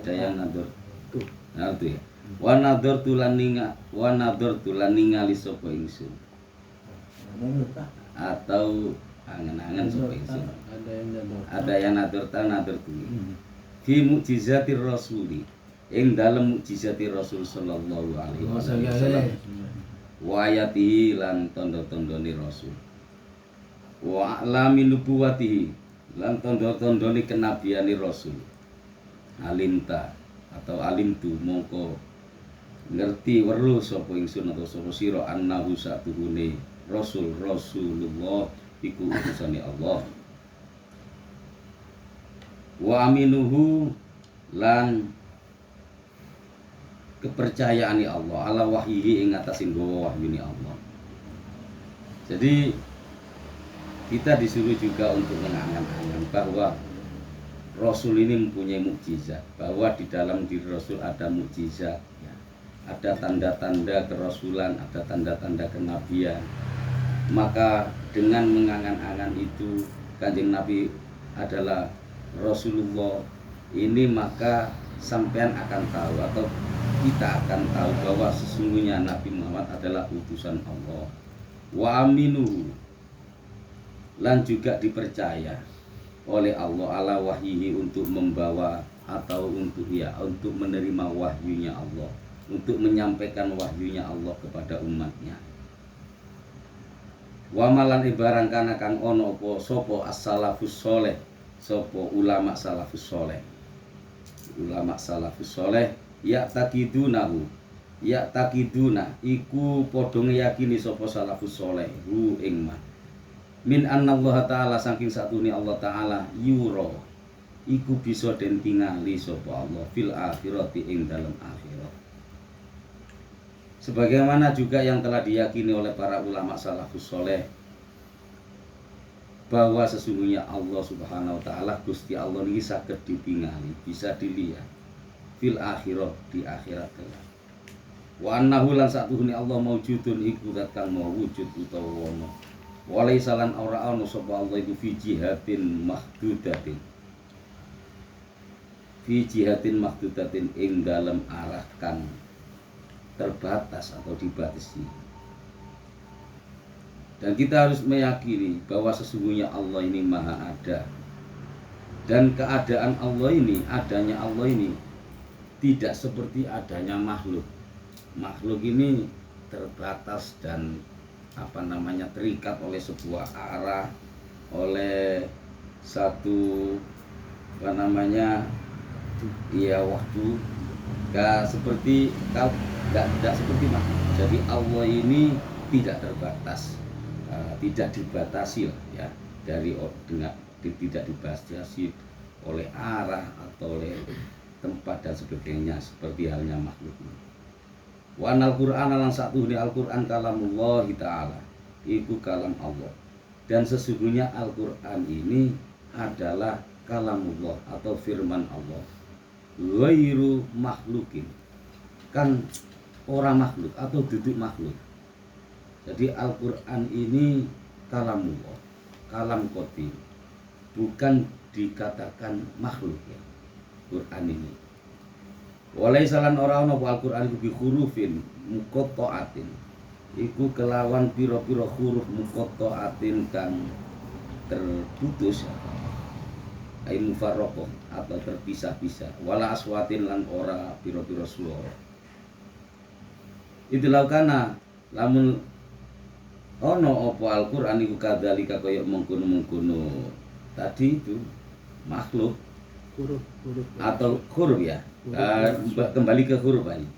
ada yang nador tuh. Nah itu ya. Wa nador tulan ningali sapa ingsun. Atau angen-angen sapa ingsun. Ada yang nador tuh. Fi mukjizatir rasuli. Ing dalem mukjizati Rasul sallallahu alaihi wasallam. Wa ayatihi lan tanda-tandane Rasul. Wa alami nubuwatihi lan tanda-tandane kenabiane Rasul. Alimta atau alimtu mongko ngerti weruh sapa ingsun atau sapa sira annahu satuhune Rasulullah iku utusane Allah. Wa aminuhu lan kepercayaane Allah ala wahyihi ing atasin gawa wahyune Allah. Jadi kita disuruh juga untuk mengangan-angan bahwa Rasul ini mempunyai mukjizat, bahwa di dalam diri Rasul ada mukjizat, ya. Ada tanda-tanda kerasulan, ada tanda-tanda kenabian. Maka dengan mengangan-angan itu Kanjeng Nabi adalah Rasulullah ini, maka sampean akan tahu atau kita akan tahu bahwa sesungguhnya Nabi Muhammad adalah utusan Allah. Wa aminu lan juga dipercaya oleh Allah ala wahyihi untuk membawa atau untuk menerima wahyunya Allah, untuk menyampaikan wahyunya Allah kepada umatnya. Wa malan ibarang kana kang ono apa sapa as-salafus saleh, sapa ulama salafus saleh. Ulama salafus saleh ya takiduna iku padha ngeyakini sapa salafus saleh hu ing man min annallaha ta'ala saking satune Allah ta'ala yuro iku bisa den tingali sapa Allah fil akhirati ing dalam akhirat, sebagaimana juga yang telah diyakini oleh para ulama salafus saleh bahwa sesungguhnya Allah Subhanahu wa taala Gusti Allah ini saged ditingali, bisa dilihat fil akhirat di akhirat kelak. Wa annahu lan satuhune Allah maujudun iku zat kang mawujud utawa ono. Walaysa lan ora ono sapa Allah iku fi jihatin mahdudatin ing dalam arah kang terbatas atau dibatasi. Dan kita harus meyakini bahwa sesungguhnya Allah ini maha ada. Dan keadaan Allah ini, adanya Allah ini tidak seperti adanya makhluk. Makhluk ini terbatas dan terikat oleh sebuah arah, oleh satu waktu. Tidak seperti makhluk. Jadi Allah ini tidak terbatas, tidak dibatasi ya, tidak dibatasi oleh arah atau oleh tempat dan sebagainya seperti halnya makhluk. Wa anal Qur'an lan satuhune Al-Qur'an kalamullah taala, itu kalam Allah. Dan sesungguhnya Al-Qur'an ini adalah kalamullah atau firman Allah. Ghairu makhlukin, kan orang makhluk atau duduk makhluk. Jadi Al-Qur'an ini kalamullah, kalam qadim, bukan dikatakan makhluk ya. Quran ini walaysa lan ora ana Al-Qur'an iku bi hurufin muqatta'atin, iku kelawan pira-pira huruf muqatta'atin kang terputus ai mufarraqah atau terpisah-pisah, wala aswatin lan ora pira-pira swara. Itu laukana lamun ana apa Al-Qur'an iku kadzalika kaya mengkono-mengkono tadi itu makhluk huruf atau huruf ya. Kembali ke huruf ini.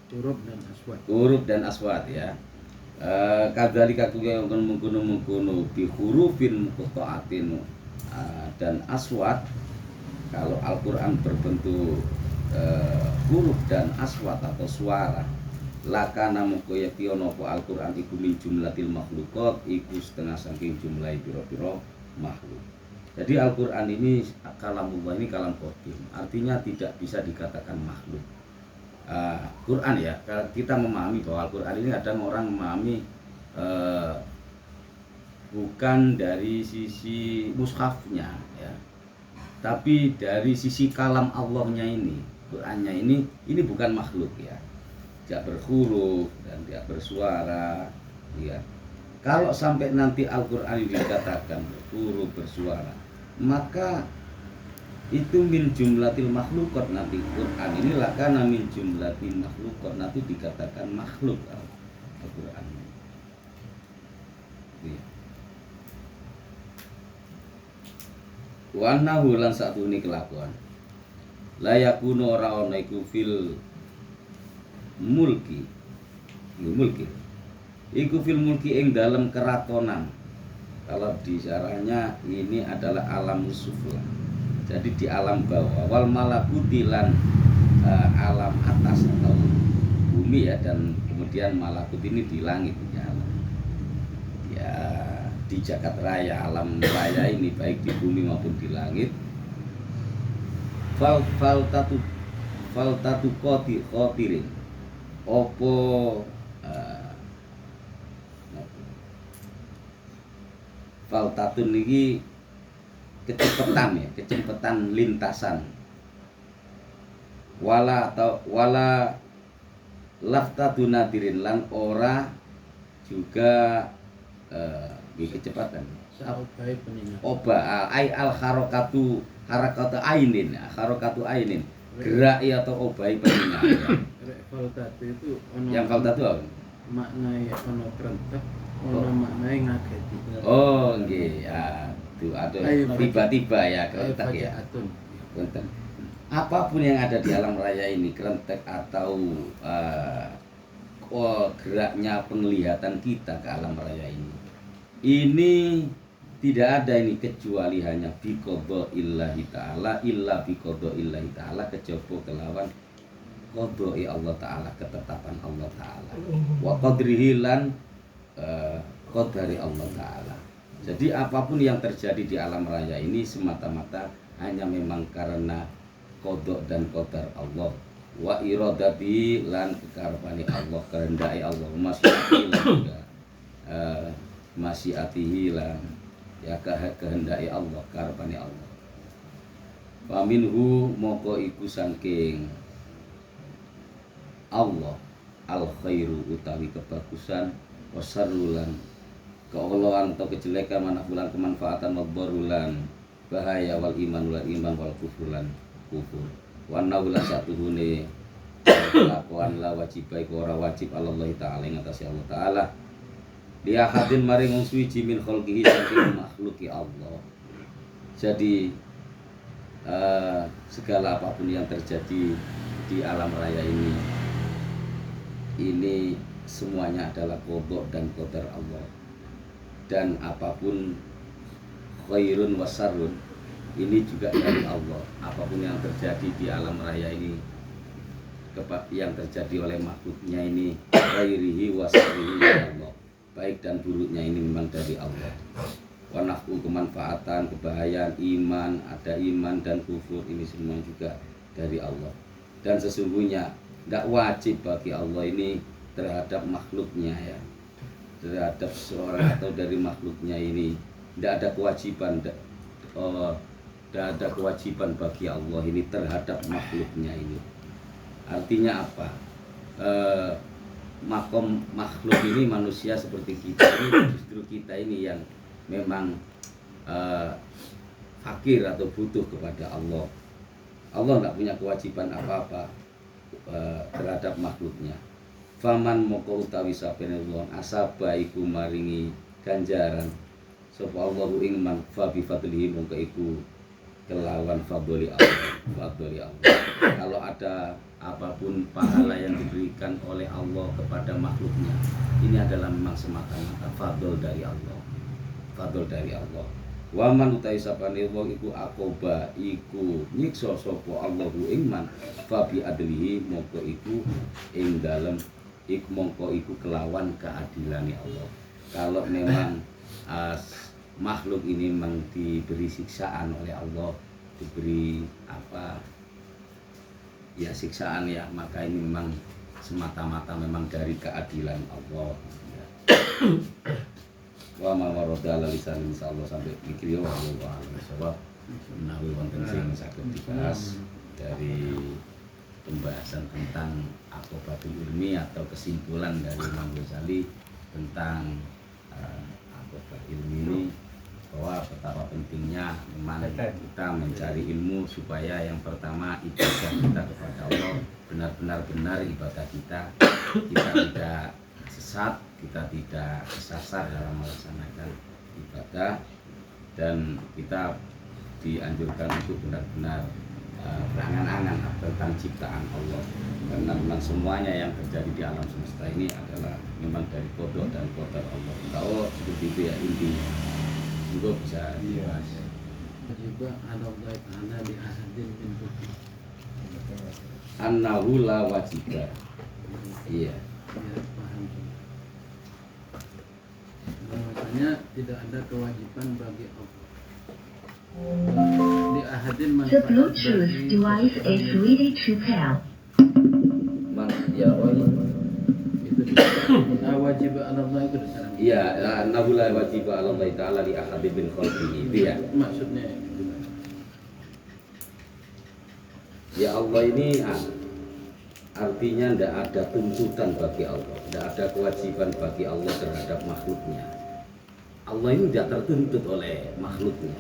Huruf dan aswat ya. Kadzalika kaya mengkono bi hurufin muqatta'atin dan aswat. Kalau Al-Qur'an berbentuk huruf dan aswat atau suara, lakana moko yakti ana apa Al-Qur'an iku min jumlatil makhluqat, iku setengah saking jumlah pira-pira makhluk. Jadi Al-Qur'an ini kalamullah, ini kalam qadim, artinya tidak bisa dikatakan makhluk. Quran ya, kita memahami bahwa Al-Qur'an ini kadang orang memahami bukan dari sisi mushafnya ya, tapi dari sisi kalam Allahnya ini. Qurannya ini bukan makhluk ya, tidak berhuruf dan tidak bersuara ya. Kalau sampai nanti Al-Quran dikatakan berhuruf bersuara, maka itu min jumlatil makhlukot, nanti Quran ini lakana min jumlatil makhlukot, nanti dikatakan makhluk Al-Quran ya. Wa annahu lan satune kelakuan la yakunu ora ana iku fil mulki iku fil mulki ing dalam keratonan. Kalau di syarahnya ini adalah alam sufla, jadi di alam bawah, wal malakuti lan alam atas atau bumi ya, dan kemudian malakut ini di langit ya, di jagat raya, alam raya ini baik di bumi maupun di langit. Faltatu khotirin opo faltatun ini kecepatan ya, kecepatan lintasan. Wala laftatu nadirin lan ora juga kecepatan. Oba ai al harakatu ainin, harakatu ainin, gerak atau obai peninggal ya. Faltatu itu ono Yang faltatu apa? Maknanya ono kerentek, ono maknanya ngageti. Oh nggih, ya itu ada tiba-tiba ya kerentek ya. Kerentek. Apapun yang ada di alam raya ini, kerentek atau geraknya penglihatan kita ke alam raya ini tidak ada ini kecuali hanya biqadha illahi ta'ala, illa biqadha illahi ta'ala, kejaba kelawan qadha'i Allah ta'ala, ketetapan Allah ta'ala, wa qadrihi lan qadari Allah ta'ala. Jadi apapun yang terjadi di alam raya ini semata-mata hanya memang karena qadha dan qadar Allah, wa iradati lan kekarepane Allah, kehendaki Allah, masyiatihi lan juga masyiatihi lan ya kehendaki Allah, karepane Allah. Wa minhu moko iku saking Allah al khairu utawi kebagusan, wasarrulan keoloan atau kejelekan, manafulan kemanfaatan, wadbarulan bahaya, wal iman wal kufrulan kufur. Wa naulan satuhune kelakuan la wajib baik ora wajib Allah taala ing atase Allah taala dia hadin maring wong suci min khalqihi saking makhluki Allah. Jadi segala apapun yang terjadi di alam raya ini semuanya adalah qadha dan qadar Allah. Dan apapun khairun wasarrun ini juga dari Allah. Apapun yang terjadi di alam raya ini, yang terjadi oleh makhluknya ini, khairihi wasarrihi dari Allah, baik dan buruknya ini memang dari Allah. Wa naf'u kemanfaatan, kebahagiaan, iman, ada iman dan kufur, ini semua juga dari Allah. Dan sesungguhnya tidak wajib bagi Allah ini terhadap makhluknya ya, terhadap seorang atau dari makhluknya ini tidak ada kewajiban, tidak ada kewajiban bagi Allah ini terhadap makhluknya ini. Artinya apa? Makom makhluk ini, manusia seperti kita ini, justru kita ini yang memang fakir atau butuh kepada Allah. Allah nggak punya kewajiban apa-apa terhadap makhluknya. Faman moko utawi sapene wong asaba iku maringi ganjaran sapa Allahu ing man fa bi fadlihi mongko iku kelawan fadli Allah. Kalau ada apapun pahala yang diberikan oleh Allah kepada makhluknya, ini adalah memang semata-mata fadl dari Allah. Wa man utai sapane wong iku akoba iku nyiksa sapa Allahu ing man fa bi adlihi mongko iku ing dalem iku mongko iku kelawan keadilane Allah. Kalau memang makhluk ini memang diberi siksaan oleh Allah, diberi apa ya siksaan ya, maka ini memang semata-mata memang dari keadilan Allah ya. Wa ma warada ala lisan insyaallah sampai mikir ya Allah sebab menawi wonten sing saged dibahas dari pembahasan tentang Aqobatul Ilmi atau kesimpulan dari Imam Ghazali tentang Aqobatul Ilmi ini, bahwa betapa pentingnya memang kita mencari ilmu supaya yang pertama ibadah kita kepada Allah benar-benar ibadah kita tidak sesat, kita tidak kesasar dalam melaksanakan ibadah, dan kita dianjurkan untuk benar-benar berangan-angan tentang ciptaan Allah, karena memang semuanya yang terjadi di alam semesta ini adalah memang dari qada dan qadar Allah. Tahu seperti itu ya intinya. Juga bisa dibahas. Juga ada baik ada di ahadin min bukti. Annahu la wajiba. Iya. Ya, paham. Bahwasanya tidak ada kewajiban bagi Allah. Di ahadin The manfaat Bluetooth bagi device is seseorang ready to pair. Man ya Allah. itu wajib Allah itu disana. Iya, annahu la wajiba 'ala Allah taala li ahadin min khalqihi. Itu ya. Maksudnya gitu. Ya Allah ini artinya tidak ada tuntutan bagi Allah, tidak ada kewajiban bagi Allah terhadap makhluknya. Allah ini tidak tertuntut oleh makhluknya.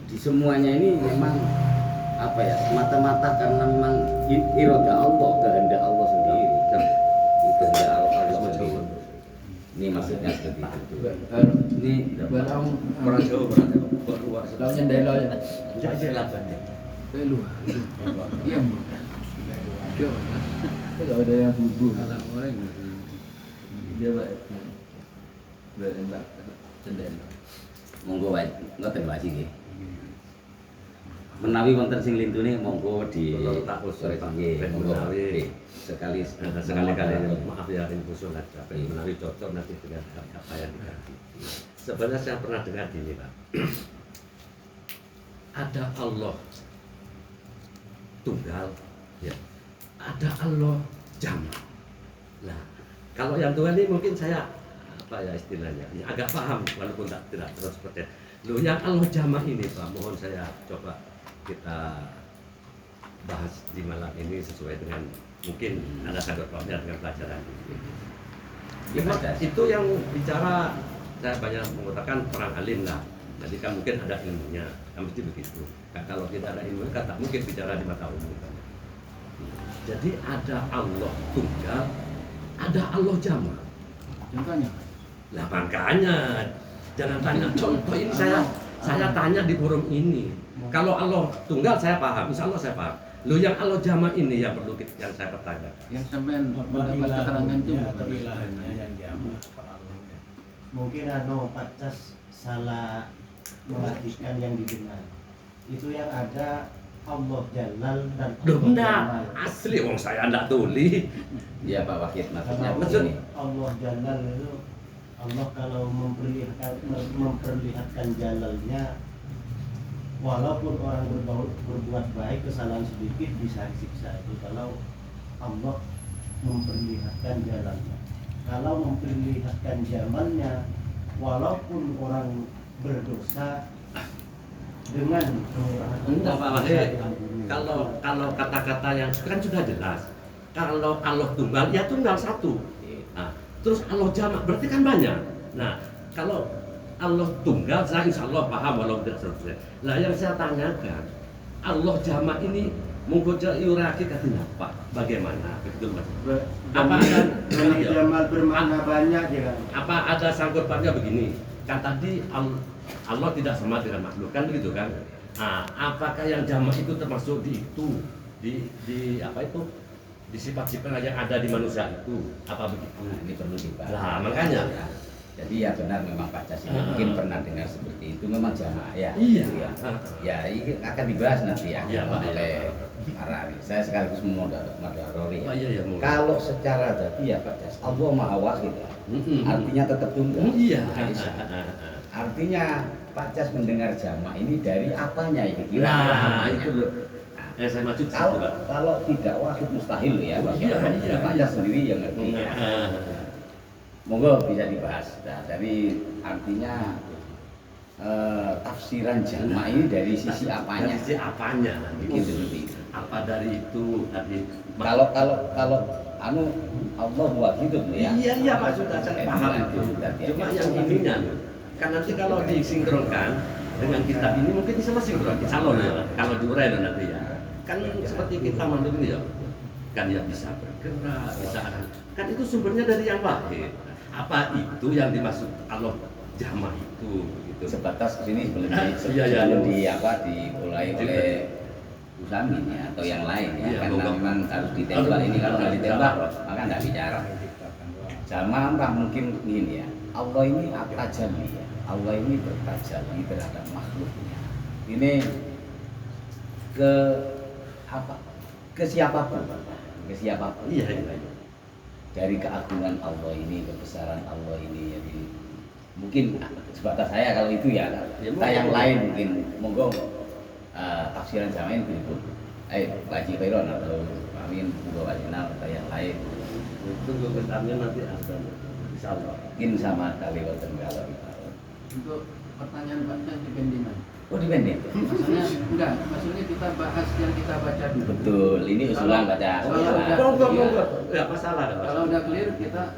Di semuanya ini memang apa ya, semata-mata karena memang iroda Allah, kehendak Allah sendiri. Kehendak Allah sendiri. Ini maksudnya seperti itu. Ini Barang Orang Jawa berluar launya dari launya. jelapan ya. Dari luar. Iya, Bu. Coba. Kalau ada yang subuh Ada orang dia baik berendak cendel. monggo wae ngoten wae iki. Menawi wonten sing lintune monggo di Kalau tak usul Pak nggih, Ben monggo. menawi. Nggih, sekali Sekali-kali maaf ya ini usul aja Ben menawi cocok nanti dengan apa yang dikasih. Sebenarnya saya pernah dengar gini Pak. Ada Allah tunggal, ya. Ada Allah jama. Nah, kalau yang Tuhan ini mungkin saya apa ya istilahnya, ya agak paham walaupun tidak terus seperti. Loh, yang Allah jama ini Pak, mohon saya coba kita bahas di malam ini sesuai dengan mungkin ada sangkut pautnya dengan pelajaran ini. Itu yang bicara saya banyak mengatakan orang alim lah. Jadi kan mungkin ada ilmunya, kan mesti begitu. Kan kalau tidak ada ilmu kan tak mungkin bicara di mata umum. Kan. Jadi ada Allah tunggal, ada Allah jama. Contohnya. Lah makanya jangan tanya contoh ini saya tanya di forum ini. Kalau Allah tunggal saya paham, insya Allah saya paham. Lo yang Allah jama ini yang perlu yang saya pertanyakan. Yang sampai mendapat keterangan itu atau ilahannya yang jama Allahnya. Mungkin pacas salah mengartikan yang didengar. Itu yang ada Allah Jalal dan Loh Allah enggak, Jamal. asli wong saya enggak tuli. Iya Pak Wahid, maksudnya Kalau begini. Allah Jalal itu Allah kalau memperlihatkan jalalnya, walaupun orang berbuat baik kesalahan sedikit bisa disiksa. Itu kalau Allah memperlihatkan jalannya. Kalau memperlihatkan jamalnya, walaupun orang berdosa dengan kemurahan Enggak Pak Allah, Wahid. bisa diampuni. Kalau kata-kata yang kan sudah jelas. Kalau Allah tunggal ya tunggal satu. Nah, terus Allah jamak berarti kan banyak. Nah, kalau Allah tunggal saya insya Allah paham walaupun tidak selesai. Lah yang saya tanyakan Allah jamak ini menggoda iuraki katanya apa? Bagaimana? Betul Mas. Apa ada Jamal bermakna banyak ya kan. apa ada sangkut pautnya begini? Kan tadi Allah tidak sama dengan makhluk kan begitu kan? Nah, apakah yang jamak itu termasuk di itu di apa itu? Di sifat-sifat yang ada di manusia itu apa begitu? Nah, ini perlu dibahas. Lah, makanya. Ya. Jadi ya benar memang Pak Cas ini mungkin pernah dengar seperti itu, memang jamaah ya. Iya. Gitu ya. Ya ini akan dibahas nanti ya Iya, Pak. oleh para ahli. Saya sekaligus memodarori. Oh, iya, iya, mungkin. Kalau secara tadi ya Pak Cas, Allah Maha Wahid. Ya. Artinya tetap tunggal. Iya. Nah, bisa. Artinya Pak Cas mendengar jamaah ini dari apanya ini? Nah, itu loh. Saya maju ke situ, Kalau, Pak. kalau tidak wahid mustahil ya Pak. Iya, iya. Pak Cas sendiri yang ngerti. Ya. Monggo bisa dibahas. Nah, dari artinya tafsiran jama ini dari sisi apanya? Dari sisi apanya? Bikin seperti itu. apa dari itu tadi. Kalau anu Allah buat gitu ya. Iya Pak, sudah saya paham itu. Cuma yang ininya kan nanti kalau disinkronkan dengan kitab ini mungkin bisa sinkron calon ya. Kalau diurai nanti ya. Kan seperti kita makhluk ini ya. Kan ya bisa bergerak, bisa kan itu sumbernya dari yang wahid. Apa itu yang dimaksud Allah jama itu gitu. Sebatas sini sebelum Iya. dimulai oleh Usamin ya atau yang lain ya, Iya, karena memang harus ditembak ini, kalau nggak ditembak maka nggak bicara. Sama apa mungkin ini ya, Allah ini tajalli ya, Allah ini bertajalli terhadap makhluknya. Ini ke apa? Ke siapapun. Iya. Dari keagungan Allah ini, kebesaran Allah ini, jadi mungkin sebatas saya kalau itu ya. Yang lain mungkin monggo tafsiran jamain berikut. Pak Haji Khairon atau Amin Bu Wajinal atau yang lain. Tunggu bentarnya nanti ada. Insyaallah. Mungkin sama kali waktu kalau kita. Untuk pertanyaan Pak di pendingan. Oh dipendek. Maksudnya kita bahas yang kita baca dulu. Betul, ini usulan baca. Monggo. Ya masalah. Kalau udah clear kita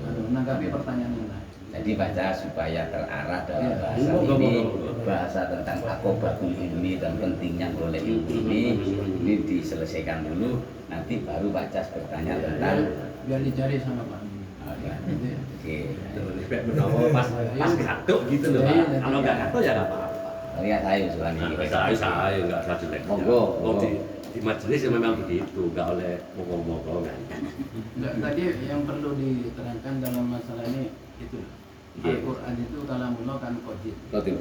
menanggapi pertanyaan yang lain. Jadi baca supaya terarah dalam Iya. bahasa ini, bahasa tentang akobatul ilmi dan pentingnya oleh ilmu ini diselesaikan dulu, nanti baru baca bertanya tentang. Biar dicari sama Pak. Oh, ya. Oke. Pas gatuk gitu loh. Pak. Kalau nggak gatuk ya nggak apa-apa. Lihat saya usulan ini. Saya nggak ada jelek. Monggo. Di majelis ya memang begitu, nggak oleh ngomong-ngomongan. Enggak, tadi yang perlu diterangkan dalam masalah ini itu Al-Quran itu kalamullah kan qadim. Qadim.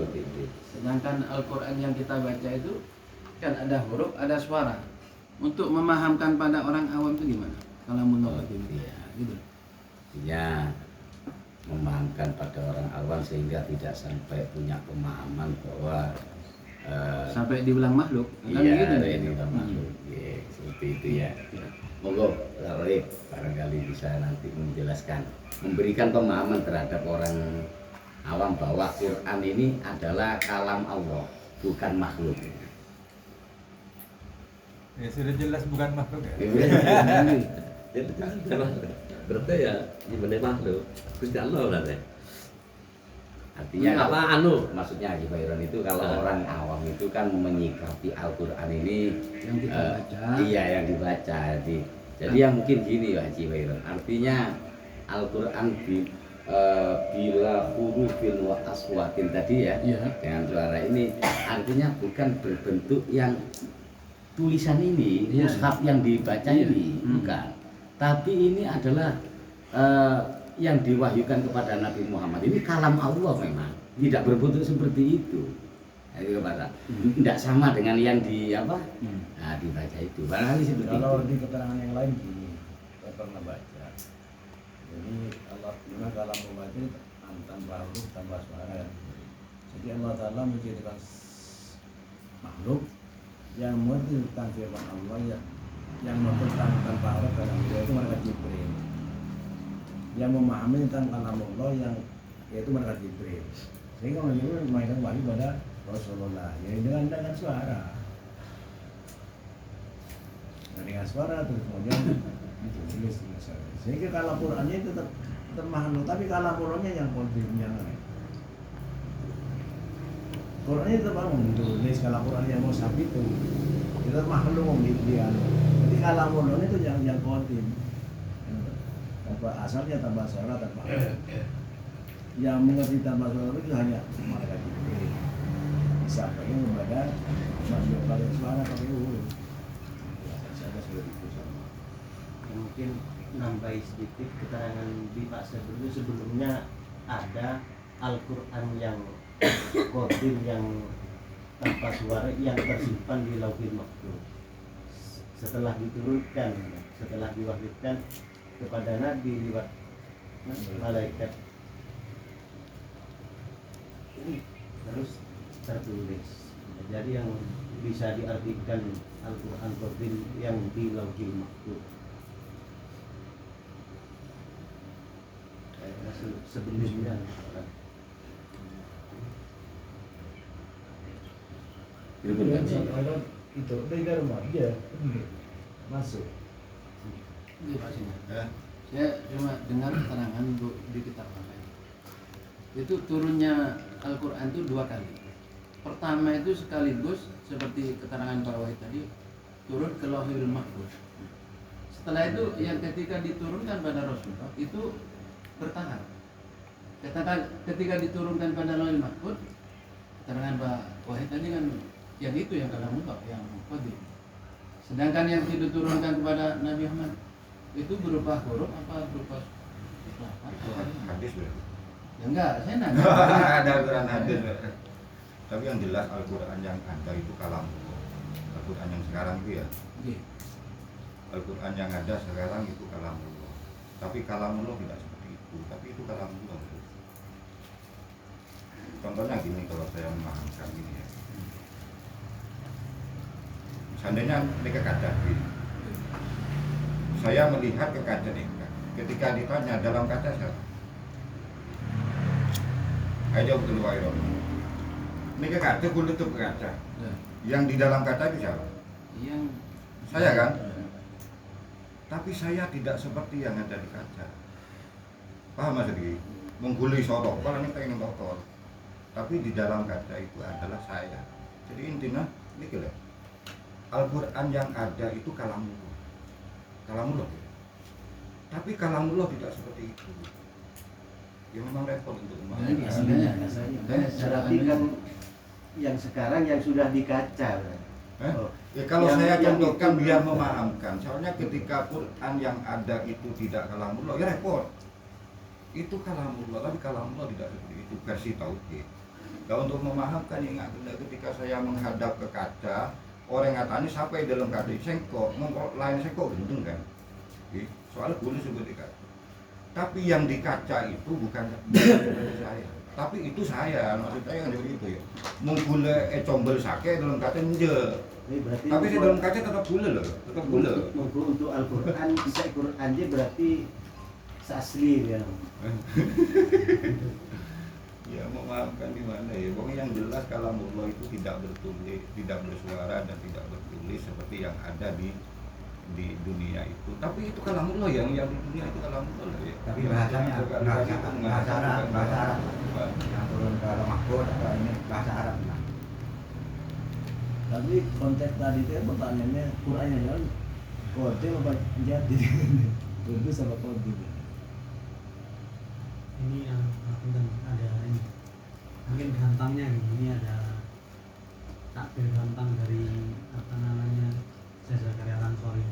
Sedangkan Al-Quran yang kita baca itu kan ada huruf, ada suara. Untuk memahamkan pada orang awam itu gimana? Kalamullah qadim. Iya. Gitu. Ya, memahamkan pada orang awam sehingga tidak sampai punya pemahaman bahwa Sampai diulang makhluk. Kan iya, gitu, ini makhluk. Iya, seperti itu ya. Monggo, Larik barangkali bisa nanti menjelaskan, memberikan pemahaman terhadap orang awam bahwa Quran ini adalah kalam Allah, bukan makhluk. Ya sudah jelas bukan makhluk ya. Berarti ya gimana makhluk? Gusti Allah berarti. Artinya Apa maksudnya Haji Khairon itu kalau orang awam itu kan menyikapi Al-Quran ini Yang kita baca. Iya, yang dibaca. Jadi yang mungkin gini Haji Khairon, artinya Al-Quran bila hurufin wa aswatin tadi ya, Iya. dengan suara ini artinya bukan berbentuk yang tulisan ini, Iya. mushaf yang dibaca Iya. ini, bukan. Tapi ini adalah yang diwahyukan kepada Nabi Muhammad ini kalam Allah, memang tidak berbentuk seperti itu. Itu kepada tidak sama dengan yang dibaca itu. Barangkali seperti Kalau itu. di keterangan yang lain gini, saya pernah baca. Jadi Allah Taala dalam membaca tanpa huruf, tanpa suara. Jadi Allah Taala menciptakan makhluk yang mengerti tentang firman Allah yang mengerti tanpa huruf dan suara itu malaikat Jibril. Yang memahami tentang kalam Allah yang yaitu malaikat Jibril. Sehingga malaikat Jibril memainkan wahyu pada Rasulullah. Jadi dengan suara. Nah, dengan suara terus kemudian ditulis dengan suara. Sehingga kalam Qurannya itu tetap makhluk, tapi kalam Qurannya yang kodim yang lain. Qurannya tetap ditulis, kalam Quran yang mushaf itu makhluk dia. Jadi kalam Quran itu yang kodim. Asalnya tanpa suara, tanpa yang mengerti tanpa suara itu hanya malaikat Jibril. Disampaikan kepada manusia pakai suara, pakai huruf. Saya sudah itu sama. Mungkin nambahi sedikit keterangan di Pak Sebelum sebelumnya ada Al-Quran yang qadim yang tanpa suara yang tersimpan di Lauhil Mahfuz. Setelah diturunkan, setelah diwahyukan kepada Nabi lewat malaikat ini terus tertulis. Jadi yang bisa diartikan Al-Quran qadim yang di Lauhil Mahfuz. Sebelumnya Berikutnya. itu dari rumah iya masuk. Ini Pak Sinar. Ya. Saya cuma dengar keterangan di kitab lain. Itu turunnya Al-Quran itu 2 kali. Pertama itu sekaligus seperti keterangan Pak Wahid tadi, turun ke Lauhul Mahfuz. Setelah itu yang ketika diturunkan pada Rasulullah itu bertahap. Ketika diturunkan pada Lauhul Mahfuz, keterangan Pak Wahid tadi kan yang itu yang kalamullah, yang qadim. Sedangkan yang diturunkan kepada Nabi Muhammad itu berupa huruf apa berupa Hadis berarti. ya enggak, saya nanya. Ada Al-Quran hadis. Tapi yang jelas Al-Quran yang ada itu kalamullah. Al-Quran yang sekarang itu ya. Oke. Al-Quran yang ada sekarang itu kalamullah. Tapi kalamullah tidak seperti itu. Tapi itu kalamullah. Contohnya gini kalau saya memahamkan ini ya. Seandainya mereka kaca gini. Saya melihat ke kaca mereka. Ketika ditanya dalam kaca siapa? Ayo betul Wairon. Mereka kaca pun tutup kaca. Ya. Yang di dalam kaca itu siapa? Yang Saya kan? Tapi saya tidak seperti yang ada di kaca. Paham Mas Riki? Mengguli sorok, kalau ini pengen kotor. Tapi di dalam kaca itu adalah saya. Jadi intinya ini kira Al-Quran yang ada itu kalamullah. Kalamullah. Tapi kalamullah tidak seperti itu. Ya memang repot untuk Jadi memahami. Berarti kan yang sekarang yang sudah dikaca. Oh. Ya kalau Yang- saya yang contohkan itu- biar memahamkan. Soalnya ketika Quran yang ada itu tidak kalamullah, ya repot. Itu kalamullah, tapi kalamullah tidak seperti itu versi tauhid. Nah untuk memahamkan ingat ketika saya menghadap ke kaca, orang ngatanya sampai dalam kaca sengkok, ngomong lain sengkok gendeng kan. Soalnya boleh seperti kaca. Tapi yang di kaca itu bukan saya. Tapi itu saya, maksud saya kan begitu ya. Menggule combel sake dalam kaca nje. Ini berarti Tapi di dalam kaca tetap gule loh, tetap gule. untuk Al-Quran, bisa Quran dia berarti asli ya. Ya memaafkan di mana ya. Pokoknya yang jelas kalamullah itu tidak bertulis, tidak bersuara dan tidak bertulis seperti yang ada di dunia itu. Tapi itu kalamullah yang di dunia itu kalamullah ya. Tapi Yang bahasanya bahasa Arab, bahasa Arab yang turun ke Mahfud atau ini bahasa Arab nah. Tapi konteks tadi itu pertanyaannya Qurannya kan kode apa jadi kode sama kode. Ini yang punten ada ini mungkin gampangnya ini ada takbir gampang dari apa namanya Syekh Zakaria Al-Ansori.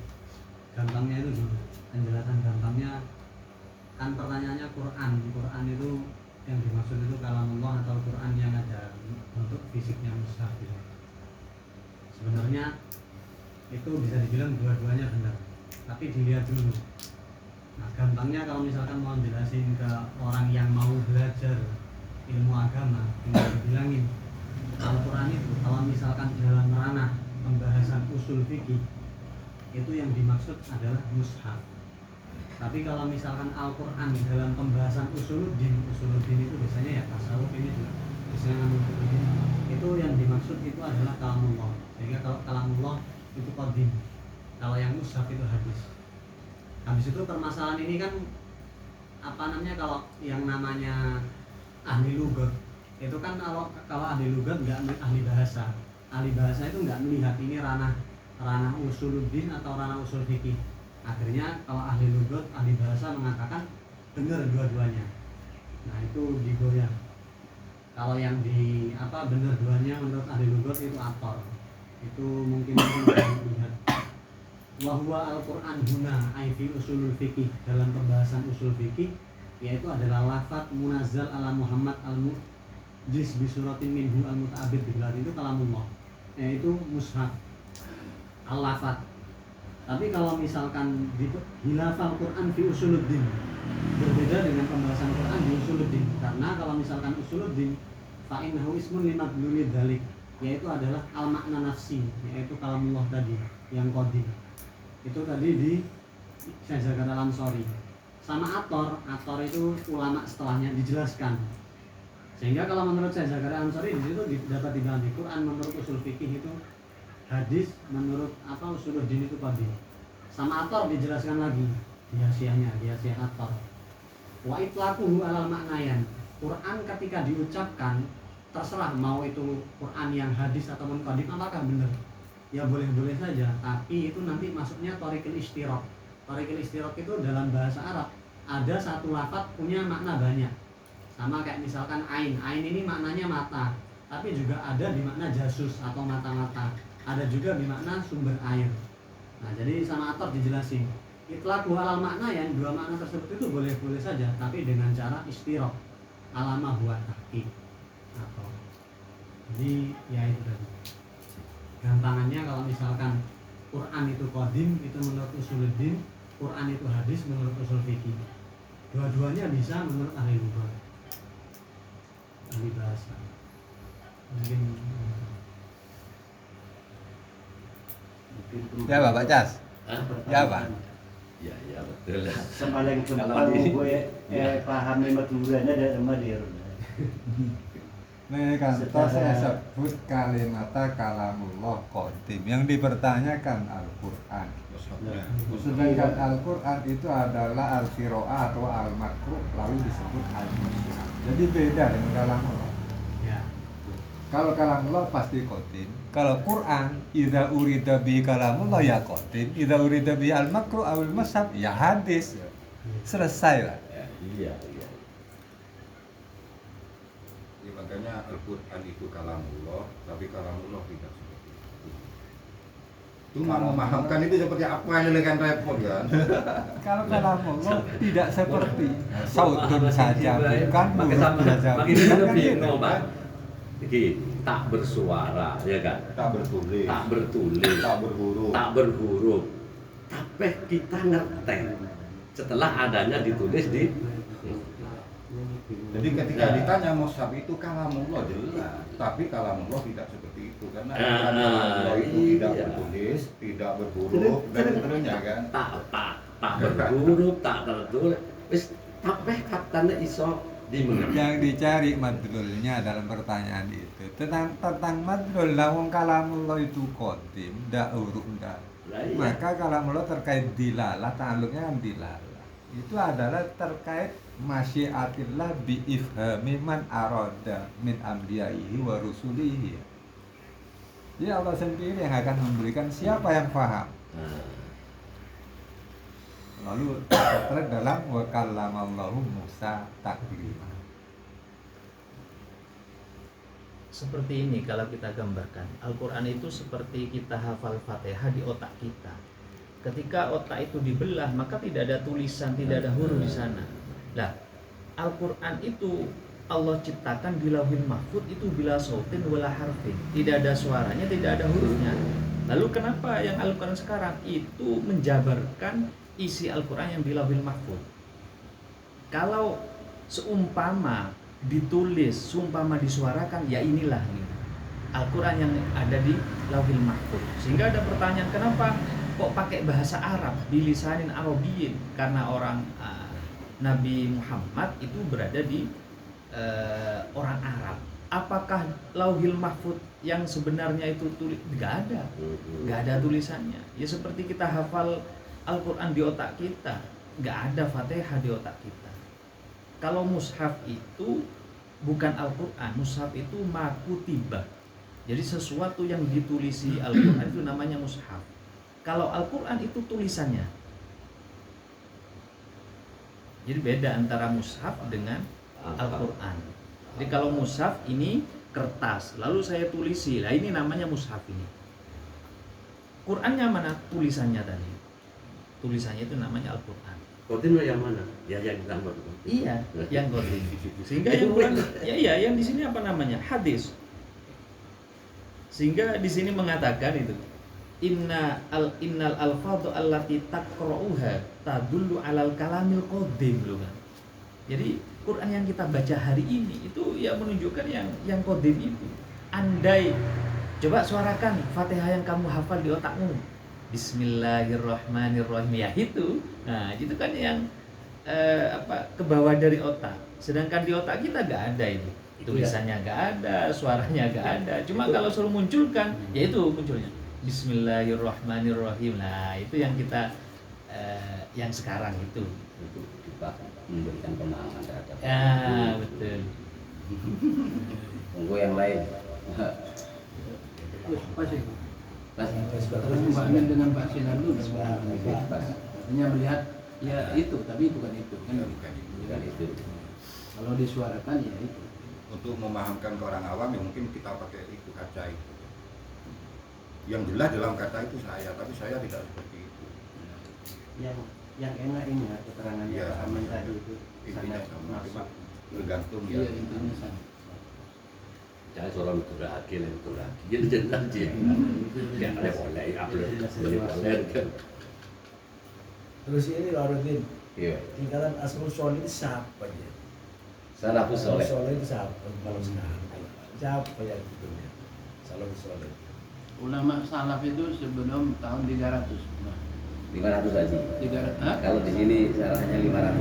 Gampangnya itu dulu penjelasan gampangnya kan pertanyaannya Quran itu yang dimaksud itu kalamullah atau Quran yang ada bentuk fisiknya mushaf gitu. Sebenarnya itu bisa dibilang dua-duanya benar tapi dilihat dulu. Nah gampangnya kalau misalkan mau jelasin ke orang yang mau belajar ilmu agama tinggal dibilangin Al-Quran itu kalau misalkan dalam ranah pembahasan usul fikih itu yang dimaksud adalah mushaf. Tapi kalau misalkan Al-Quran dalam pembahasan usuluddin itu biasanya ya tasawuf ini juga biasanya itu yang dimaksud itu adalah kalamullah. Sehingga kalau kalamullah itu qadim, kalau yang mushaf itu hadis. Habis itu permasalahan ini kan apa namanya kalau yang namanya ahli lugat itu kan kalau ahli lugat nggak ahli bahasa itu nggak melihat ini ranah usuluddin atau ranah usul fikih. Akhirnya kalau ahli lugat ahli bahasa mengatakan benar dua-duanya. Nah itu digoyang. Kalau yang di apa benar duanya menurut ahli lugat itu ator. Itu mungkin dilihat. Wahwa Al-Quran huna aifi usulul fikih dalam pembahasan usul fikih yaitu adalah lafaz munazzal ala Muhammad al-mu'jiz bisuratin minhu al-muta'abid bilat itu kalamullah yaitu mushaf al-lafaz. Tapi kalau misalkan hilafal Quran fi usuluddin berbeda dengan pembahasan Quran di usuluddin karena kalau misalkan usuluddin fa'innahu ismun limadlulid dzalik yaitu adalah al-makna nafsi yaitu kalamullah tadi yang qadim. Itu tadi di Syekh Zakaria Al-Ansori. Sama ator itu ulama setelahnya dijelaskan. Sehingga kalau menurut Syekh Zakaria Al-Ansori di situ dapat dibilang di Quran menurut usul fikih itu hadis menurut apa usuluddin itu qadim. Sama Athar dijelaskan lagi di hasiah Athar. Wa itlaquhu alal maknayan. Quran ketika diucapkan terserah mau itu Quran yang hadis ataupun qadim apakah benar? Ya boleh-boleh saja, tapi itu nanti masuknya thariqul istiraq. Thariqul istiraq itu dalam bahasa Arab ada satu lafaz punya makna banyak. Sama kayak misalkan ain. Ain ini maknanya mata, tapi juga ada di makna jasus atau mata-mata. Ada juga di makna sumber air. Nah, jadi sama Athar dijelasin. Itlaqu alal makna yang dua makna tersebut itu boleh-boleh saja, tapi dengan cara istiraq. Alama huwa tahqiq. Atau jadi ya itu tadi. Gampangannya kalau misalkan Quran itu qadim itu menurut usuluddin, Quran itu hadis menurut usul fikih. Dua-duanya bisa menurut ahli lughah. Ahli bahasa. Mungkin Ya Bapak Cas. Hah? Ya Pak. Ya betul. Sepaling Kalau gampang di- gue ya. pahami maduranya dari Madir. Ini kan Secara- saya sebut kalimata kalamullah qadim yang dipertanyakan Al-Qur'an. Mushafnya. Sedangkan Al-Qur'an itu adalah al-qiraah atau al-makruh lalu disebut al-mushaf. Jadi beda dengan kalamullah. ya. Kalau kalamullah pasti qadim. Kalau Quran idza urida bi kalamullah ya qadim, idza urida bi al-makruh awil mushaf ya hadis. Selesai lah. Ya, iya. Ya, makanya Al-Quran itu kalamullah, tapi kalamullah tidak seperti itu. Cuma memahamkan itu seperti apa ini kan repot kan? Kalau kalamullah tidak seperti sautun saja bukan, Pakai huruf sama. saja Makin bukan, itu kan bingung, gitu. Pak. Begini, tak bersuara, ya kan? Tak bertulis, Tak bertulis, tak berhuruf. tak berhuruf. Tapi kita ngerti setelah adanya ditulis di Jadi ketika ditanya mushaf itu kalamullah jelas, tapi kalamullah tidak seperti itu karena kalamullah itu tidak iya. bertulis, tidak berhuruf dan seterusnya kan. tak berhuruf, tak tertulis. Wis tapi katanya iso dimengerti. Yang dicari madrulnya dalam pertanyaan itu tentang madrul lawang kalamullah itu qadim, ndak uruk ndak. Lah iya. Maka kalamullah terkait dilalah, ta'alluqnya kan dilalah. Itu adalah terkait masyiatillah bi ifhami man arada min amliyaihi wa rusulihi. Jadi Allah sendiri yang akan memberikan siapa yang paham. Nah, Lalu tertera dalam wa kallamallahu Musa taklima. Seperti ini kalau kita gambarkan, Al-Quran itu seperti kita hafal Fatihah di otak kita. Ketika otak itu dibelah, maka tidak ada tulisan, tidak ada huruf di sana. Nah, Al-Quran itu Allah ciptakan di Lauhil Mahfuz itu bila sautin wala harfin. Tidak ada suaranya, tidak ada hurufnya. Lalu kenapa yang Al-Quran sekarang itu menjabarkan isi Al-Quran yang di Lauhil Mahfuz? Kalau seumpama ditulis, seumpama disuarakan, ya inilah nih Al-Quran yang ada di Lauhil Mahfuz. Sehingga ada pertanyaan, kenapa kok pakai bahasa Arab bilisanin Arabiyyin? Karena orang Nabi Muhammad itu berada di orang Arab. Apakah Lauhil Mahfuz yang sebenarnya itu tulis? Nggak ada tulisannya. Ya seperti kita hafal Al-Quran di otak kita, nggak ada Fatihah di otak kita. Kalau mushaf itu bukan Al-Quran, mushaf itu makutibah. Jadi sesuatu yang ditulisi Al-Quran itu namanya mushaf. Kalau Al-Quran itu tulisannya. Jadi beda antara mushaf dengan Al-Quran. Jadi kalau mushaf ini kertas, lalu saya tulisi, lah ini namanya mushaf ini. Qurannya mana? Tulisannya tadi. Tulisannya itu namanya Al-Quran. Qadim yang mana? Ya yang gambar. Iya, yang qadim. Sehingga yang Quran, ya yang di sini apa namanya? Hadis. Sehingga di sini mengatakan itu innal alfadhu allati taqra'uha tadullu alal kalamil qadim loh kan. Jadi Quran yang kita baca hari ini itu ya menunjukkan yang qadim itu. Andai coba suarakan Fatihah yang kamu hafal di otakmu. Bismillahirrahmanirrahim, ya itu. Nah, itu kan yang ke bawah dari otak. Sedangkan di otak kita nggak ada itu. Tulisannya nggak ada, suaranya nggak ada. Cuma kalau suruh munculkan, ya itu munculnya. Bismillahirrahmanirrahim. Nah, itu yang kita yang sekarang itu. Untuk memberikan pemahaman terhadap. Ya, betul. Tunggu yang lain. Pas ya. Pas. Terus Mbak Amin dengan Pak Sinar dulu. Pas. Hanya melihat ya itu, tapi bukan itu kan. Bukan itu. Kalau disuarakan ya itu. Untuk memahamkan ke orang awam ya mungkin kita pakai itu kaca itu. Yang jelas dalam kata itu saya, tapi saya tidak seperti itu. Yang enak ini ya keterangan Iya, Pak Amin tadi itu Intinya sangat sama, cuma masuk. tergantung Iya, ya. intinya sama. Jangan seorang itu lagi, itu lagi. Jadi jelas dia. Ya, boleh upload, boleh kan. Terus ini Warudin, Iya. tingkatan Asmaul Soleh itu siapa ya? Salafus soleh. Soleh itu siapa kalau sekarang? Siapa yang itu ya? Salafus Soleh. Ulama salaf itu sebelum tahun 300. Nah, 500 aja. 300. Hah? Kalau di sini salahnya 500.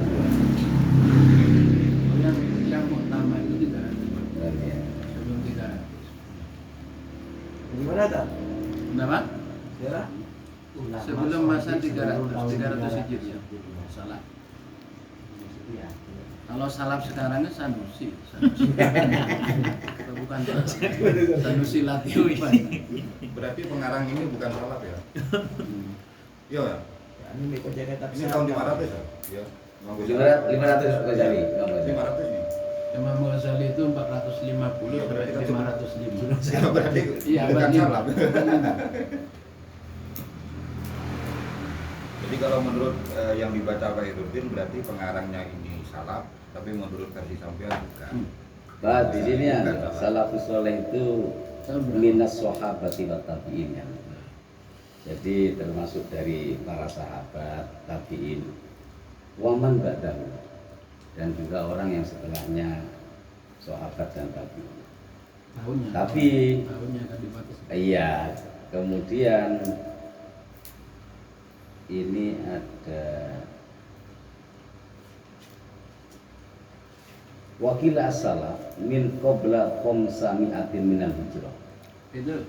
Yang utama itu 300. Dan ya. Sebelum 300. Di mana tak? Kenapa? Daerah? Sebelum masa 300 Hijriah. Salah. Iya. Kalau salaf sekarang kan Sanusi. Atau bukan Sanusi Latiufan. Berarti pengarang ini bukan salaf ya? Iya ya. Ya, ini Miko Jakarta. Ini tahun 500 ya? Iya. 500 Ghazali. 500 nih. Imam Ghazali itu 450 Iya, berarti kan cuma- 505. Ya, berarti Iya, bukan berarti- salaf. Jadi kalau menurut yang dibaca Pak Hirudin berarti pengarangnya ini salaf, tapi menurut versi sampean bukan. Nah, di sini ya salafus soleh itu minas sahabati wa tabi'in ya. Jadi termasuk dari para sahabat, tabi'in, waman ba'dahu, dan juga orang yang setelahnya sahabat dan tabi'in. Tahunnya. Tapi- tahunnya kan dibatasi. Iya, kemudian ini ada wakil as-salaf min qabla khamsami'atin minal hijrah. Itu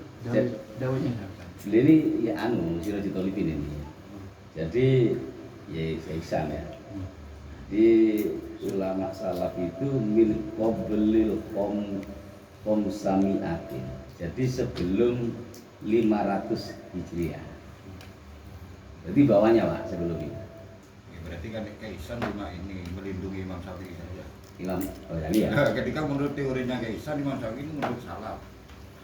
daunnya apa? Ini ya anu Sirajul Talibin ini. Jadi ya Ihsan ya. Di ulama salaf itu min qablil khamsami'atin. Jadi sebelum 500 Hijriah. Jadi bawahnya Pak sebelum itu. Ya, berarti kan Kaisan cuma ini melindungi Imam Syafi'i saja. Imam Ghazali ya. Nah, ketika menurut teorinya Kaisan, Imam Syafi'i ini menurut salaf.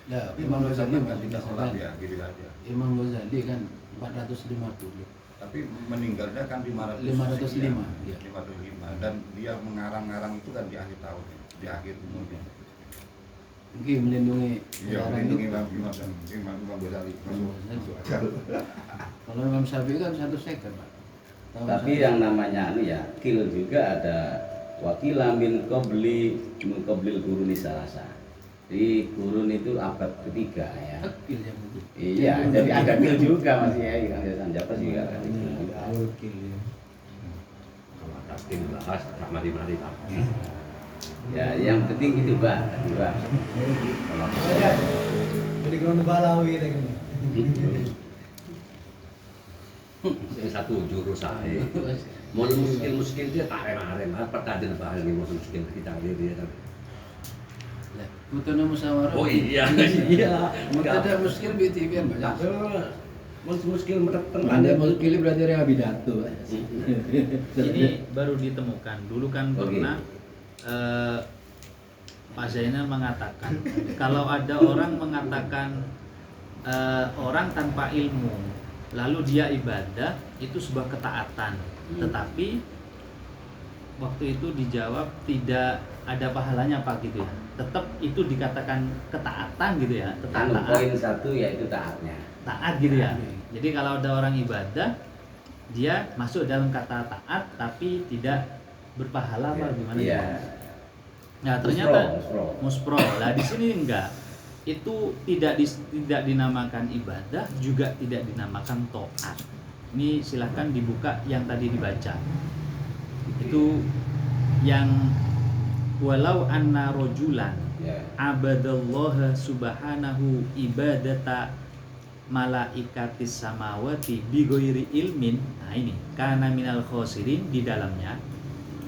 Ya, Tapi Imam menurut Ghazali salaf bukan tidak salaf. salaf ya, gitu aja. Imam Ghazali kan 450. Tapi meninggalnya kan 505. 505, ya. 505 dan dia mengarang-arang itu kan di akhir tahun, di akhir umurnya. Mungkin melindungi Iya, orang melindungi itu. Imam Ghazali. Masuk akal. Kalau Imam Syafi'i kan 1 second, Pak. Tahun Tapi satu. yang namanya anu ya, kil juga ada wakila min qablil quruni salasa. Di kurun itu abad ketiga ya. Tekil yang itu. Iya, jadi ada kil juga masih ya, Kang Hasan Japas juga kan. Kalau ada tim bahas, tak mari-mari Pak. Ya, yang penting itu Pak, Pak. Jadi kalau balawi ini. Yang satu jurus saya. Mau muskil dia tak rem-rem, pertanyaan bahas ini mau muskil kita dia kan. Lah, mutuna musyawarah. Oh iya, iya. Mutada muskil BTV kan banyak. Muskil mereten. Ada muskil berarti rehabilitato. Ini baru ditemukan. Dulu kan Oke. pernah Pak Zainal mengatakan kalau ada orang mengatakan orang tanpa ilmu lalu dia ibadah itu sebuah ketaatan, tetapi waktu itu dijawab tidak ada pahalanya Pak gitu ya. Tetap itu dikatakan ketaatan gitu ya, Anu taat, poin satu yaitu taatnya. taat gitu ya. Jadi kalau ada orang ibadah dia masuk dalam kata taat tapi tidak berpahala apa gimana? Iya. Nah ternyata Muspro. muspro. Lah di sini enggak. Itu tidak dinamakan ibadah, juga tidak dinamakan taat. Ini silahkan dibuka yang tadi dibaca. Itu yang walau anna rojulan Ya. abadallaha subhanahu ibadata malaikatis samawati bighairi ilmin. Nah ini kana minal khosirin di dalamnya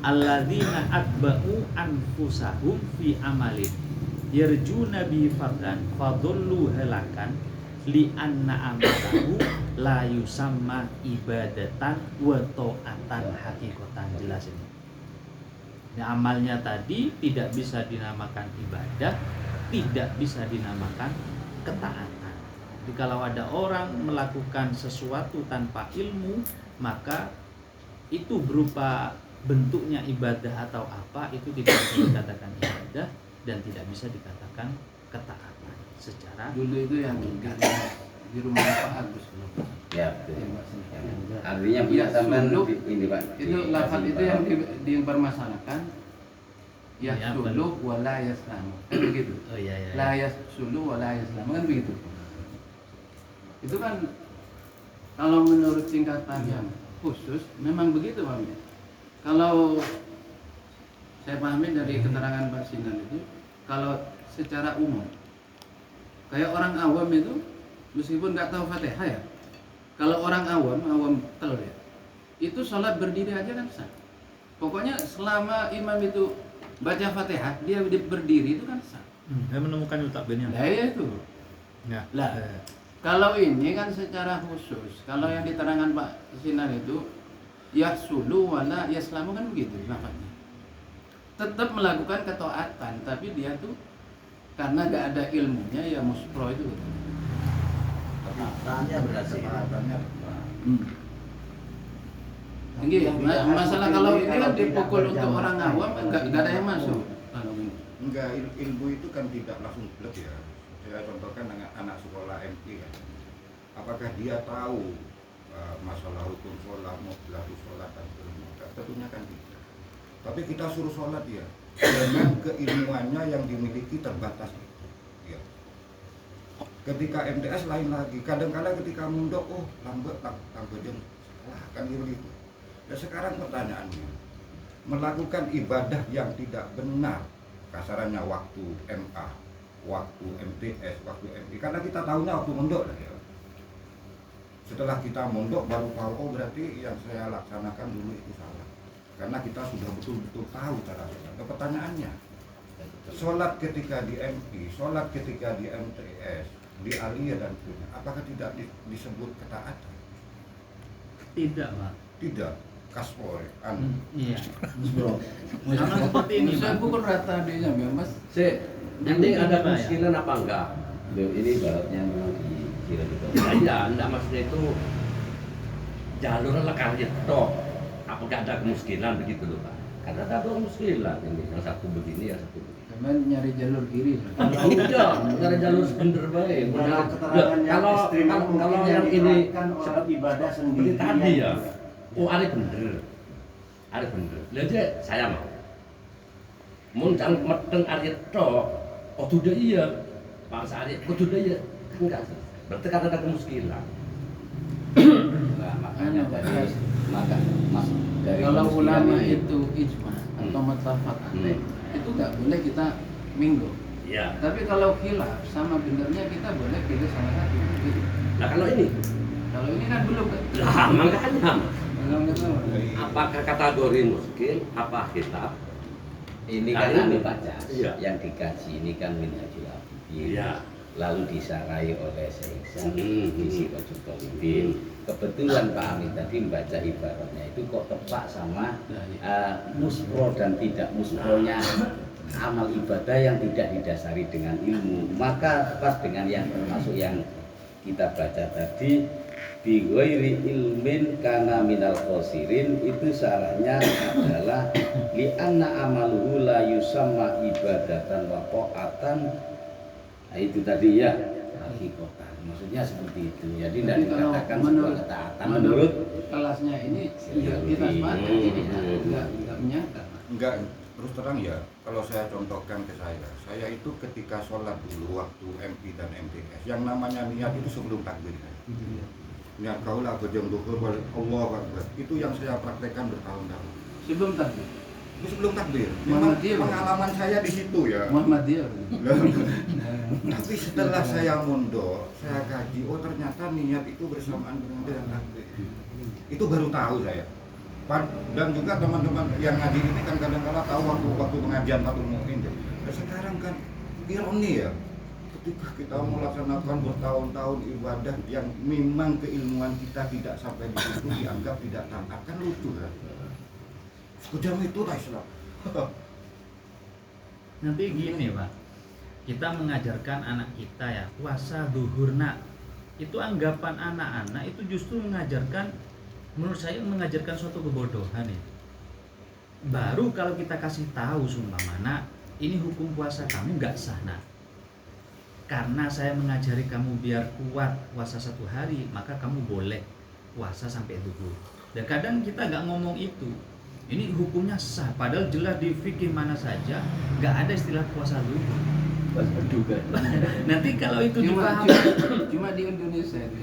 alladzina atba'u anfusahum fi amalin yarjuna bi fadlan fadullu halakan li anna amalahu la yusamma ibadatan wa ta'atan hakikatan. Jelas ini. Nah, amalnya tadi tidak bisa dinamakan ibadah, tidak bisa dinamakan ketaatan. Jadi kalau ada orang melakukan sesuatu tanpa ilmu, maka itu berupa bentuknya ibadah atau apa, itu tidak bisa dikatakan ibadah dan tidak bisa dikatakan ketaatan secara Dulu itu yang di rumah Pak Agus. Ya, betul. Artinya punya sampean ini Pak. Itu lafaz itu yang dipermasalahkan. Ya Ya, sulu wa la yaslamu. Kan begitu. oh iya iya. La yasulu wa la yaslamu kan begitu. Itu kan kalau menurut singkatan yang khusus memang begitu Pak. Kalau saya pahami dari keterangan Pak Sinan itu, kalau secara umum kayak orang awam itu meskipun nggak tahu Fatihah ya, kalau orang awam telur ya, itu sholat berdiri aja kan sah. Pokoknya selama imam itu baca Fatihah dia berdiri itu kan sah. Saya menemukan takbirnya. Nah ya itu. Ya. Lah, kalau ini kan secara khusus, kalau yang diterangkan Pak Sinar itu yahsulu wala yaslamu kan begitu lafaznya. Tetap melakukan ketaatan, tapi dia tuh karena gak ada ilmunya ya muspro itu. Ketatannya berarti. Tinggi, masalah kalau ini kan dipukul untuk orang awam enggak ada yang masuk. Enggak, ilmu itu kan tidak langsung blek ya. Saya contohkan dengan anak sekolah MP kan. Apakah dia tahu masalah hukum sholat, modulasi sholat dan sebagainya? Tentunya kan tidak. Tapi kita suruh sholat dia dengan keilmuannya yang dimiliki terbatas itu. Ya. Ketika MTS lain lagi. Kadang-kadang ketika mundok, oh lambat jeng salah kan begitu. Dan sekarang pertanyaannya, melakukan ibadah yang tidak benar, kasarannya waktu MA, waktu MTS, waktu MP, karena kita tahunya waktu mondok lah ya. Setelah kita mondok baru tahu, oh berarti yang saya laksanakan dulu itu salah. Karena kita sudah betul-betul tahu cara sholat. Nah, pertanyaannya, sholat ketika di MP, sholat ketika di MTS, di Aliyah dan sebagainya, apakah tidak disebut ketaatan? Tidak, Pak. Tidak. Kaspor, Iya. Bro. Sama seperti ini, Saya Pak. pukul rata dia mas. Nanti ada Pak, ya? kemungkinan apa enggak? Loh, ini baratnya memang dikira gitu. Ya, enggak maksudnya itu jalur lekar itu. Apakah ada kemungkinan begitu loh Pak? Karena ada dua kemungkinan ini, yang satu begini, yang satu begini. Cuman nyari jalur kiri. Udah, ada jalur sebener baik. Kalau keterangan yang ekstrim mungkin Kalau yang yang ini diterapkan orang ibadah seperti sendiri tadi ya. Oh, ada bener. Ada bener. Lihat aja saya mau. Mun jangan meteng ari tok. Oh, sudah iya. Pak Sari, oh sudah iya. Enggak. Berarti kan ada kemungkinan. Nah, makanya dari dari Kalau kemungkinan ulama ini, itu ijma atau mutlafaq itu nggak boleh kita minggu. Iya. Tapi kalau khilaf sama benernya kita boleh pilih salah satu. Gitu. Nah, kalau ini Kalau ini kan belum kan. lah makanya Belum tahu. apakah kategori muskil apa kitab? ini Nah, kan ini. anu baca Iya. yang dikaji ini kan Minhajul Abidin. Iya. Lalu disarai oleh Syekh Ihsan Hmm. di Sirajul Talibin. Kebetulan Pak Amin tadi membaca ibaratnya itu kok tepat sama muspro dan tidak muspronya amal ibadah yang tidak didasari dengan ilmu. Maka tepat dengan yang termasuk yang kita baca tadi, bi ghairi ilmin kana minal khosirin, itu syaratnya adalah li anna amaluhu la yusamma ibadatan wa ta'atan. Nah, itu tadi ya hakikatan, maksudnya seperti itu. Jadi tidak Jadi kalau dikatakan sebuah ketaatan menurut kelasnya ini kita sepakat ini nggak menyangka. Enggak, terus terang ya, kalau saya contohkan ke saya itu ketika sholat dulu waktu MP dan MTS, yang namanya niat itu sebelum takbir. Niat kaulah bejeng duhur Allah Akbar, itu yang saya praktekkan bertahun-tahun. Sebelum takbir. Itu sebelum takbir. Memang Muhammadiyah. pengalaman saya di situ ya. Muhammadiyah. Tapi setelah saya mondok, saya kaji, oh ternyata niat itu bersamaan dengan takbir. Itu baru tahu saya. Dan juga teman-teman yang ngaji ini kan kadang-kadang tahu waktu pengajian Fathul Mu'in. Dan sekarang kan ironi ya, ketika kita melaksanakan bertahun-tahun ibadah yang memang keilmuan kita tidak sampai di situ dianggap tidak taat, kan lucu kan? Sekejam itu lah Islam. Nanti gini Pak, kita mengajarkan anak kita ya puasa duhur nak, itu anggapan anak-anak itu justru mengajarkan, menurut saya mengajarkan suatu kebodohan ya. Baru kalau kita kasih tahu sumpamana ini hukum puasa kamu nggak sah nak, karena saya mengajari kamu biar kuat puasa 1 hari, maka kamu boleh puasa sampai duhur. Dan kadang kita nggak ngomong itu, ini hukumnya sah, padahal jelas di fikih mana saja nggak ada istilah puasa duhur. Juga. Nanti kalau itu Cuma dipahami, di Indonesia itu.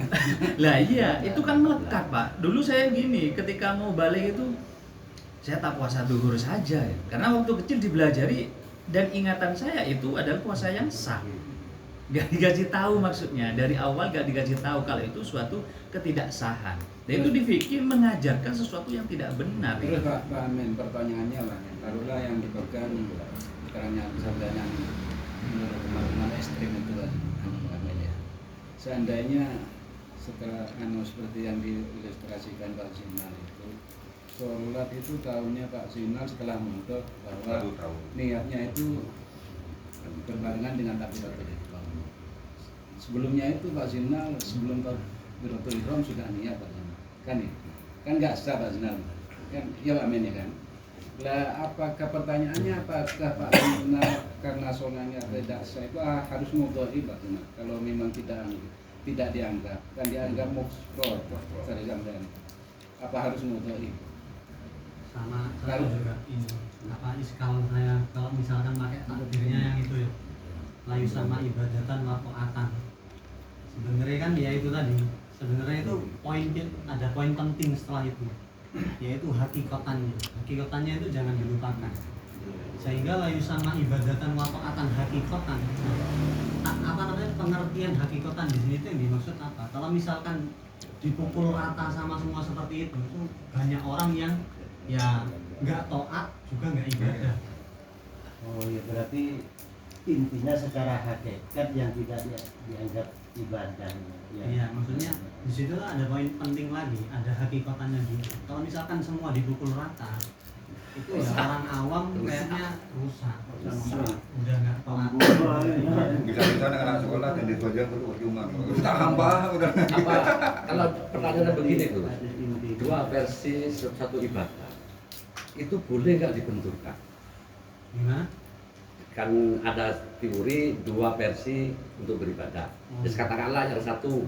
lah iya itu kan melekat Pak. Dulu saya gini, ketika mau balik itu saya tak puasa duhur saja ya, karena waktu kecil dibelajari dan ingatan saya itu adalah puasa yang sah. Gak dikasih tahu maksudnya, dari awal gak dikasih tahu kalau itu suatu ketidaksahan. Dan itu di fikih mengajarkan sesuatu yang tidak benar. Terus Pak Amin, pertanyaannya lah, taruhlah yang dipegang keterangan sabda yang menurut teman-teman ekstrim itu kan, ya. Seandainya setelah seperti yang diilustrasikan Pak Sinal itu, sholat itu tahunya Pak Sinal setelah mondok bahwa Baru tahu. niatnya itu berbarengan dengan takbiratul ihram. Sebelumnya itu Pak Sinal sebelum takbiratul ihram sudah niat Pak Sinal, kan ya? Kan nggak sah Pak Sinal, kan? Ya Pak Amin ya kan? Lah apakah pertanyaannya apakah Pak Sinal karena sholatnya tidak sah itu harus mudhari Pak Sinal? Kalau memang tidak dianggap, kan dianggap muksor dari sampean, apa harus mudhari? Sama saya juga ini apa iskal saya kalau misalkan pakai takbirnya yang itu ya layu sama ibadatan wa ta'atan. Sebenarnya kan ya itu tadi, sebenarnya itu ada poin penting setelah itu, yaitu hakikatannya. Hakikatannya itu jangan dilupakan, sehingga layu sama ibadatan wa ta'atan hakikatan. Apa namanya pengertian hakikatan di sini itu yang dimaksud apa? Kalau misalkan dipukul rata sama semua seperti itu banyak orang yang ya nggak taat juga nggak ibadah. Oh ya, berarti intinya secara hakikat yang tidak dianggap ibadah. Iya, maksudnya di situ ada poin penting lagi, ada hakikatannya juga. Kalau misalkan semua dipukul rata, itu ya orang awam kayaknya rusak, udah nggak taat. Bisa-bisa anak sekolah dan ditujuan berujungan. Tak hamba udah. Apa kalau pertanyaannya begini tuh, dua versi satu ibadah itu boleh nggak dibenturkan? Gimana? Kan ada teori dua versi untuk beribadah. Jadi katakanlah yang satu